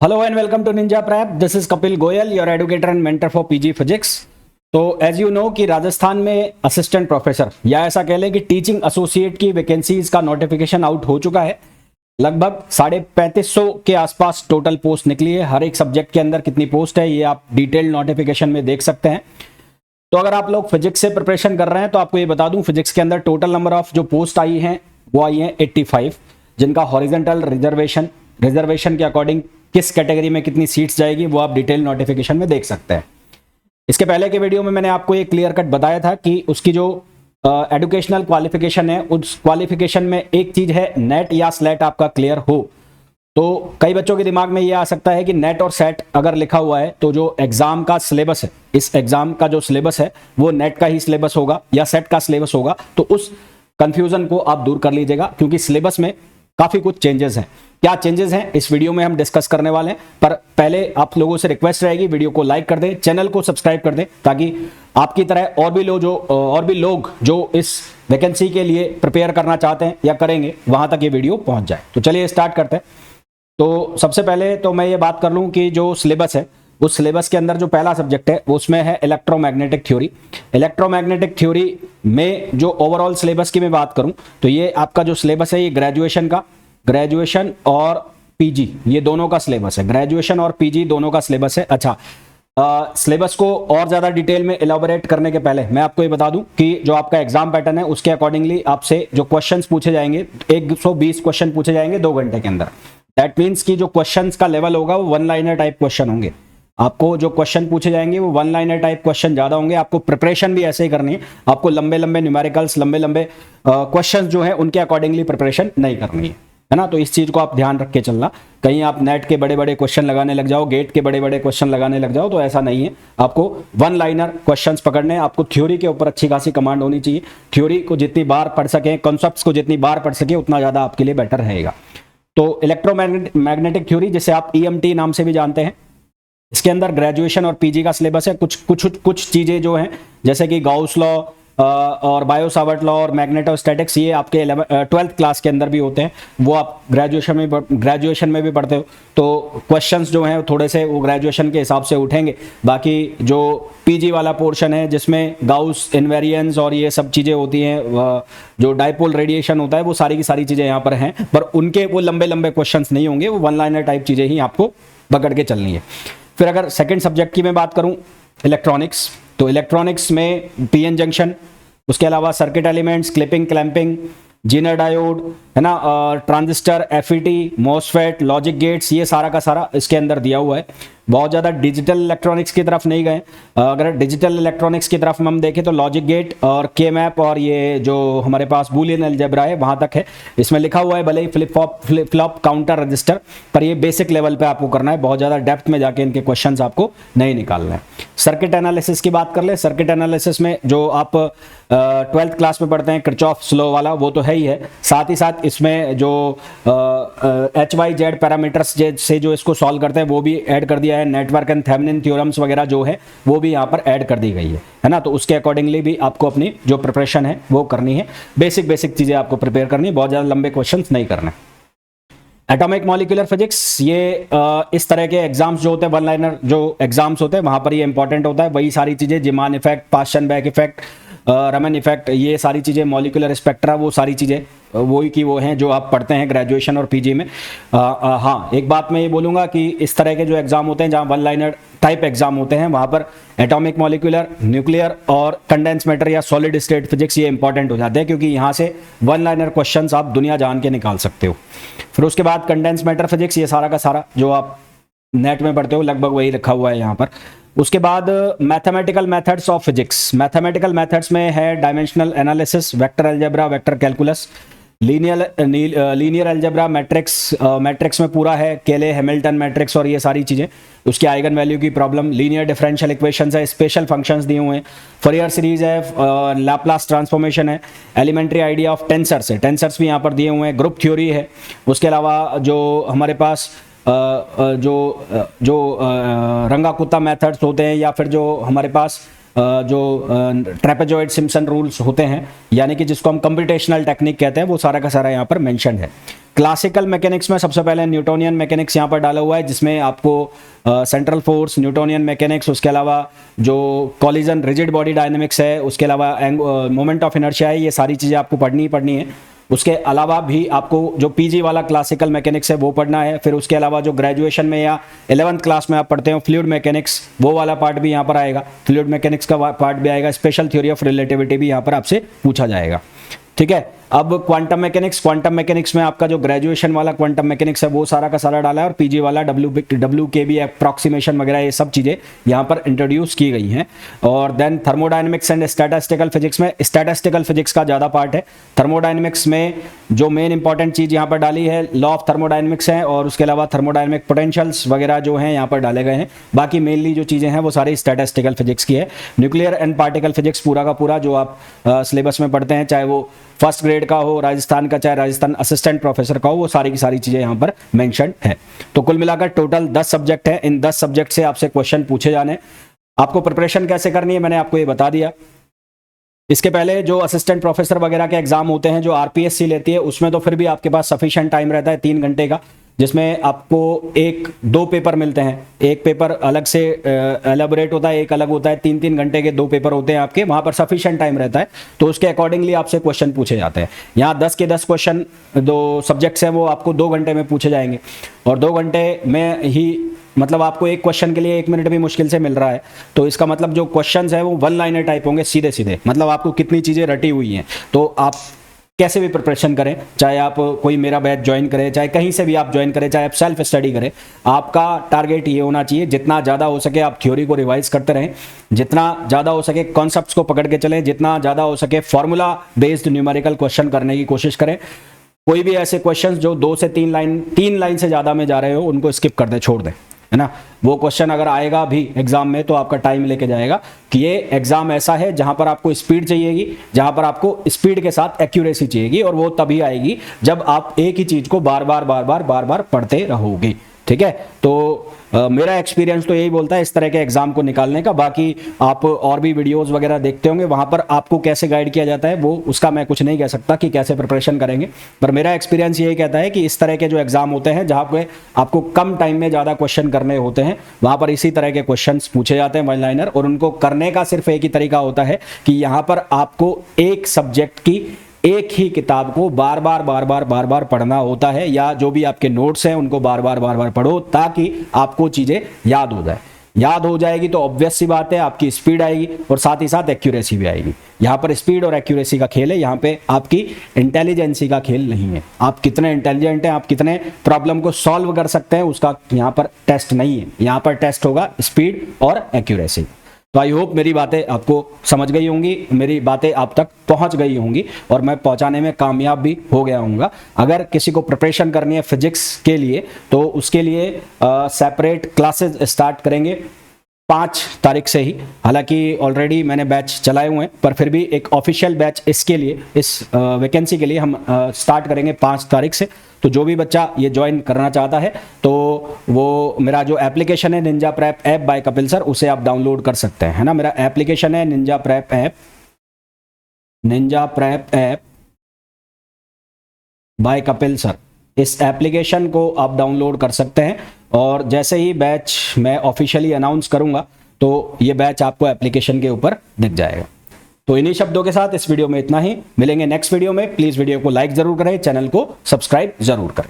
Hello and welcome to Ninja Prep. This is Kapil Goyal, your educator and mentor for PG Physics. तो as you know कि राजस्थान में assistant professor या ऐसा कह लें कि टीचिंग एसोसिएट की वैकेंसीज का नोटिफिकेशन आउट हो चुका है। लगभग 3550 के आसपास टोटल पोस्ट निकली है। हर एक सब्जेक्ट के अंदर कितनी पोस्ट है ये आप डिटेल्ड नोटिफिकेशन में देख सकते हैं। तो अगर आप लोग फिजिक्स से प्रिपरेशन कर रहे हैं तो आपको ये बता दूं, फिजिक्स के अंदर टोटल नंबर ऑफ जो पोस्ट आई हैं वो आई हैं 85, जिनका हॉरिजॉन्टल रिजर्वेशन के अकॉर्डिंग किस कैटेगरी में कितनी सीट्स जाएगी वो आप डिटेल नोटिफिकेशन में देख सकते हैं। इसके पहले के वीडियो में मैंने आपको एक क्लियर कट बताया था कि उसकी जो एजुकेशनल क्वालिफिकेशन है उस क्वालिफिकेशन में एक चीज है नेट या स्लेट आपका क्लियर हो। तो कई बच्चों के दिमाग में ये आ सकता है कि नेट और सेट अगर लिखा हुआ है तो जो एग्जाम का सिलेबस है, इस एग्जाम का जो सिलेबस है वो नेट का ही सिलेबस होगा या सेट का सिलेबस होगा। तो उस कंफ्यूजन को आप दूर कर लीजिएगा, क्योंकि सिलेबस में काफी कुछ चेंजेस हैं। क्या चेंजेस हैं इस वीडियो में हम डिस्कस करने वाले हैं, पर पहले आप लोगों से रिक्वेस्ट रहेगी वीडियो को लाइक कर दें, चैनल को सब्सक्राइब कर दें, ताकि आपकी तरह और भी लोग जो इस वैकेंसी के लिए प्रिपेयर करना चाहते हैं या करेंगे वहां तक ये वीडियो पहुंच जाए। तो चलिए स्टार्ट करते हैं। तो सबसे पहले तो मैं ये बात कर लूं कि जो सिलेबस है उस सिलेबस के अंदर जो पहला सब्जेक्ट है उसमें है इलेक्ट्रोमैग्नेटिक थ्योरी। इलेक्ट्रोमैग्नेटिक थ्योरी में जो ओवरऑल सिलेबस की मैं बात करूं तो ये आपका जो सिलेबस है ये ग्रेजुएशन और पीजी ये दोनों का सिलेबस है। ग्रेजुएशन और पीजी दोनों का सिलेबस है। अच्छा, सिलेबस को और ज्यादा डिटेल में इलाबोरेट करने के पहले मैं आपको ये बता दूं कि जो आपका एग्जाम पैटर्न है उसके अकॉर्डिंगली आपसे जो क्वेश्चंस पूछे जाएंगे 120 क्वेश्चन पूछे जाएंगे 2 घंटे के अंदर। दैट मीन्स कि जो क्वेश्चंस का लेवल होगा वो वन लाइनर टाइप क्वेश्चन होंगे। आपको जो क्वेश्चन पूछे जाएंगे वो वन लाइनर टाइप क्वेश्चन ज्यादा होंगे। आपको प्रिपरेशन भी ऐसे ही करनी है। आपको लंबे न्यूमेरिकल्स लंबे क्वेश्चंस जो है उनके अकॉर्डिंगली प्रिपरेशन नहीं करनी है ना। तो इस चीज को आप ध्यान रख के चलना। कहीं आप नेट के बड़े क्वेश्चन लगाने लग जाओ, गेट के बड़े क्वेश्चन लगाने लग जाओ, तो ऐसा नहीं है। आपको वन लाइनर क्वेश्चंस पकड़ने हैं। आपको थ्योरी के ऊपर अच्छी खासी कमांड होनी चाहिए। थ्योरी को जितनी बार पढ़ सके, कॉन्सेप्ट्स को जितनी बार पढ़ सके उतना ज्यादा आपके लिए बेटर रहेगा। तो इलेक्ट्रोमैग्नेटिक थ्योरी जिसे आप ईएमटी नाम से भी जानते हैं, इसके अंदर ग्रेजुएशन और पीजी का सिलेबस है। कुछ चीजें जो हैं जैसे कि गाउस लॉ और बायो-सावर्ट लॉ और मैग्नेटोस्टैटिक्स ये आपके 12th क्लास के अंदर भी होते हैं, वो आप ग्रेजुएशन में भी पढ़ते हो। तो क्वेश्चंस जो हैं थोड़े से वो ग्रेजुएशन के हिसाब से उठेंगे। बाकी जो पीजी वाला पोर्शन है जिसमें गाउस इनवेरिएंस और ये सब चीज़ें होती हैं, जो डाइपोल रेडिएशन होता है, वो सारी की सारी चीज़ें यहाँ पर हैं, पर उनके वो लंबे क्वेश्चंस नहीं होंगे। वो वन लाइनर टाइप चीज़ें ही आपको पकड़ के चलनी है। फिर अगर सेकेंड सब्जेक्ट की मैं बात करूँ इलेक्ट्रॉनिक्स, तो इलेक्ट्रॉनिक्स में पीएन जंक्शन, उसके अलावा circuit elements, clipping, clamping, Zener diode है ना, transistor, FET, MOSFET, logic gates, ये सारा का सारा इसके अंदर दिया हुआ है। बहुत ज़्यादा डिजिटल इलेक्ट्रॉनिक्स की तरफ नहीं गए। अगर डिजिटल इलेक्ट्रॉनिक्स की तरफ हम देखें तो लॉजिक गेट और के मैप और ये जो हमारे पास बूलियन अलजेब्रा है वहाँ तक है। इसमें लिखा हुआ है भले ही फ्लिप फ्लॉप काउंटर रजिस्टर, पर ये बेसिक लेवल पे आपको करना है। बहुत ज़्यादा डेप्थ में जाके इनके क्वेश्चंस आपको नहीं निकालना है। सर्किट एनालिसिस की बात कर ले। सर्किट एनालिसिस में जो आप 12th क्लास में पढ़ते हैं किरचॉफ लॉ वाला, वो तो है ही है। साथ ही साथ इसमें जो HYZ पैरामीटर्स से जो इसको सॉल्व करते हैं वो भी ऐड कर दिया है। नेटवर्क एंड थेवेनिन थ्योरम्स वगैरह जो है वो भी यहाँ पर ऐड कर दी गई है ना। तो उसके अकॉर्डिंगली भी आपको अपनी जो प्रिपरेशन है वो करनी है। बेसिक चीजें आपको प्रिपेयर करनी है, बहुत ज़्यादा लंबे क्वेश्चंस नहीं करने। एटॉमिक मॉलिक्यूलर फिजिक्स, ये इस तरह के एग्जाम्स जो होते हैं, वन लाइनर जो एग्जाम्स होते हैं वहां पर ये इंपॉर्टेंट होता है। वही सारी चीजें, जिमान effect, Paschen-back effect, Raman effect, ये सारी चीजें, मॉलिक्यूलर स्पेक्ट्रा, वो सारी चीजें वही की वो हैं जो आप पढ़ते हैं ग्रेजुएशन और पीजी में। हाँ, एक बात मैं ये बोलूँगा कि इस तरह के जो एग्जाम होते हैं जहाँ वन लाइनर टाइप एग्जाम होते हैं वहाँ पर एटॉमिक मॉलिक्यूलर, न्यूक्लियर और कंडेंस मैटर या सॉलिड स्टेट फिजिक्स ये इंपॉर्टेंट हो जाते हैं, क्योंकि यहाँ से वन लाइनर क्वेश्चंस आप दुनिया जान के निकाल सकते हो। फिर उसके बाद कंडेंस मैटर फिजिक्स, ये सारा का सारा जो आप नेट में पढ़ते हो लगभग वही रखा हुआ है यहाँ पर। उसके बाद mathematical methods of physics. Mathematical methods में है dimensional analysis, vector algebra, vector calculus, linear algebra, matrix में पूरा है, केले हैमिल्टन मैट्रिक्स और ये सारी चीज़ें। उसके आइगन वैल्यू की प्रॉब्लम, लीनियर डिफरेंशियल इक्वेशंस है, स्पेशल फंक्शंस दिए हुए हैं, फोरियर सीरीज है, लैप्लास ट्रांसफॉर्मेशन है, एलिमेंट्री आइडिया ऑफ टेंसर्स है, टेंसर्स भी यहाँ पर दिए हुए हैं, ग्रुप थ्योरी है। उसके अलावा जो हमारे पास जो रंगा-कुत्ता मेथड्स होते हैं, या फिर जो हमारे पास जो ट्रेपेजॉइड सिम्पसन रूल्स होते हैं, यानी कि जिसको हम कंप्यूटेशनल टेक्निक कहते हैं, वो सारा का सारा यहाँ पर मेंशन है। क्लासिकल मैकेनिक्स में सबसे पहले न्यूटोनियन मैकेनिक्स यहाँ पर डाला हुआ है, जिसमें आपको सेंट्रल फोर्स, न्यूटोनियन मैकेनिक्स, उसके अलावा जो कॉलिजन रिजिड बॉडी डायनेमिक्स है, उसके अलावा मोमेंट ऑफ इनर्शिया है, ये सारी चीज़ें आपको पढ़नी ही पढ़नी है। उसके अलावा भी आपको जो पीजी वाला क्लासिकल मैकेनिक्स है वो पढ़ना है। फिर उसके अलावा जो ग्रेजुएशन में या 11th क्लास में आप पढ़ते हो फ्लूइड मैकेनिक्स, वो वाला पार्ट भी यहाँ पर आएगा, फ्लूइड मैकेनिक्स का पार्ट भी आएगा। स्पेशल थ्योरी ऑफ रिलेटिविटी भी यहाँ पर आपसे पूछा जाएगा। ठीक है, अब क्वांटम मैकेनिक्स में आपका जो ग्रेजुएशन वाला क्वांटम मैकेनिक्स है वो सारा का सारा डाला है, और पीजी वाला डब्ल्यू के बी अप्रॉक्सीमेशन वगैरह ये सब चीज़ें यहाँ पर इंट्रोड्यूस की गई हैं। और then thermodynamics and statistical physics में स्टैटिस्टिकल फिजिक्स का ज़्यादा पार्ट है। थर्मोडायनेमिक्स में जो मेन इंपॉर्टेंट चीज़ यहाँ पर डाली है लॉ ऑफ थर्मोडायनेमिक्स है, और उसके अलावा थर्मोडायनेमिक पोटेंशियल्स वगैरह जो हैं यहाँ पर डाले गए हैं। बाकी मेनली जो चीज़ें हैं वो सारी स्टैटिस्टिकल फिजिक्स की है। न्यूक्लियर एंड पार्टिकल फिजिक्स पूरा का पूरा जो आप सिलेबस में पढ़ते हैं, चाहे वो फर्स्ट ग्रेड का हो राजस्थान का, चाहे राजस्थान असिस्टेंट प्रोफेसर का हो, वो सारी की सारी चीजें यहाँ पर मेंशन है। तो कुल मिलाकर टोटल 10 सब्जेक्ट है। इन 10 सब्जेक्ट से आपसे क्वेश्चन पूछे जाने। आपको प्रिपरेशन कैसे करनी है मैंने आपको ये बता दिया। इसके पहले जो असिस्टेंट प्रोफेसर वगैरह के एग्जाम होते हैं जो आरपीएससी लेती है, उसमें तो फिर भी आपके पास सफिशिएंट टाइम रहता है 3 घंटे का, जिसमें आपको 1-2 पेपर मिलते हैं। एक पेपर अलग से एलेबोरेट होता है, एक अलग होता है। 3-3 घंटे के 2 पेपर होते हैं आपके, वहां पर सफिशिएंट टाइम रहता है, तो उसके अकॉर्डिंगली आपसे क्वेश्चन पूछे जाते हैं। यहाँ 10 के 10 क्वेश्चन, 2 सब्जेक्ट्स हैं वो आपको 2 घंटे में पूछे जाएंगे, और 2 घंटे में ही मतलब आपको एक क्वेश्चन के लिए 1 मिनट भी मुश्किल से मिल रहा है। तो इसका मतलब जो क्वेश्चंस है वो 1 लाइनर टाइप होंगे, सीधे सीधे। मतलब आपको कितनी चीज़ें रटी हुई हैं, तो आप कैसे भी प्रिपरेशन करें, चाहे आप कोई मेरा बैच ज्वाइन करें, चाहे कहीं से भी आप ज्वाइन करें, चाहे आप सेल्फ स्टडी करें, आपका टारगेट ये होना चाहिए जितना ज़्यादा हो सके आप थ्योरी को रिवाइज करते रहें, जितना ज़्यादा हो सके कॉन्सेप्ट्स को पकड़ के चलें, जितना ज़्यादा हो सके फॉर्मूला बेस्ड न्यूमेरिकल क्वेश्चन करने की कोशिश करें। कोई भी ऐसे क्वेश्चंस जो 2 से 3 लाइन से ज़्यादा में जा रहे हो उनको स्किप कर दें, छोड़ दें, है ना। वो क्वेश्चन अगर आएगा भी एग्जाम में तो आपका टाइम लेके जाएगा कि ये एग्जाम ऐसा है जहां पर आपको स्पीड चाहिएगी, जहां पर आपको स्पीड के साथ एक्यूरेसी चाहिएगी, और वो तभी आएगी जब आप एक ही चीज को बार बार पढ़ते रहोगे। ठीक है, तो मेरा एक्सपीरियंस तो यही बोलता है इस तरह के एग्जाम को निकालने का। बाकी आप और भी वीडियोस वगैरह देखते होंगे, वहां पर आपको कैसे गाइड किया जाता है वो उसका मैं कुछ नहीं कह सकता कि कैसे प्रिपरेशन करेंगे, पर मेरा एक्सपीरियंस यही कहता है कि इस तरह के जो एग्जाम होते हैं जहां पे आपको कम टाइम में ज़्यादा क्वेश्चन करने होते हैं, वहां पर इसी तरह के क्वेश्चन पूछे जाते हैं 1 लाइनर, और उनको करने का सिर्फ एक ही तरीका होता है कि यहाँ पर आपको एक सब्जेक्ट की एक ही किताब को बार बार पढ़ना होता है, या जो भी आपके नोट्स हैं उनको बार बार पढ़ो, ताकि आपको चीजें याद हो जाए। याद हो जाएगी तो ऑब्वियस सी बात है आपकी स्पीड आएगी, और साथ ही साथ एक्यूरेसी भी आएगी। यहाँ पर स्पीड और एक्यूरेसी का खेल है, यहाँ पे आपकी इंटेलिजेंसी का खेल नहीं है। आप कितने इंटेलिजेंट हैं, आप कितने प्रॉब्लम को सॉल्व कर सकते हैं, उसका यहाँ पर टेस्ट नहीं है। यहाँ पर टेस्ट होगा स्पीड और एक्यूरेसी। तो आई होप मेरी बातें आपको समझ गई होंगी, मेरी बातें आप तक पहुंच गई होंगी, और मैं पहुंचाने में कामयाब भी हो गया हूँगा। अगर किसी को प्रिपरेशन करनी है फिजिक्स के लिए तो उसके लिए सेपरेट क्लासेस स्टार्ट करेंगे 5 तारीख से ही। हालांकि ऑलरेडी मैंने बैच चलाए हुए हैं, पर फिर भी एक ऑफिशियल बैच इसके लिए, इस वैकेंसी के लिए हम स्टार्ट करेंगे 5 तारीख से। तो जो भी बच्चा ये ज्वाइन करना चाहता है तो वो मेरा जो एप्लीकेशन है Ninja prep app by Kapil sir, उसे आप डाउनलोड कर सकते हैं, है ना। मेरा एप्लीकेशन है Ninja prep app by Kapil sir. इस एप्लीकेशन को आप डाउनलोड कर सकते हैं, और जैसे ही बैच मैं ऑफिशियली अनाउंस करूंगा तो ये बैच आपको एप्लीकेशन के ऊपर दिख जाएगा। तो इन्हीं शब्दों के साथ इस वीडियो में इतना ही। मिलेंगे नेक्स्ट वीडियो में। प्लीज वीडियो को लाइक जरूर करें, चैनल को सब्सक्राइब जरूर करें।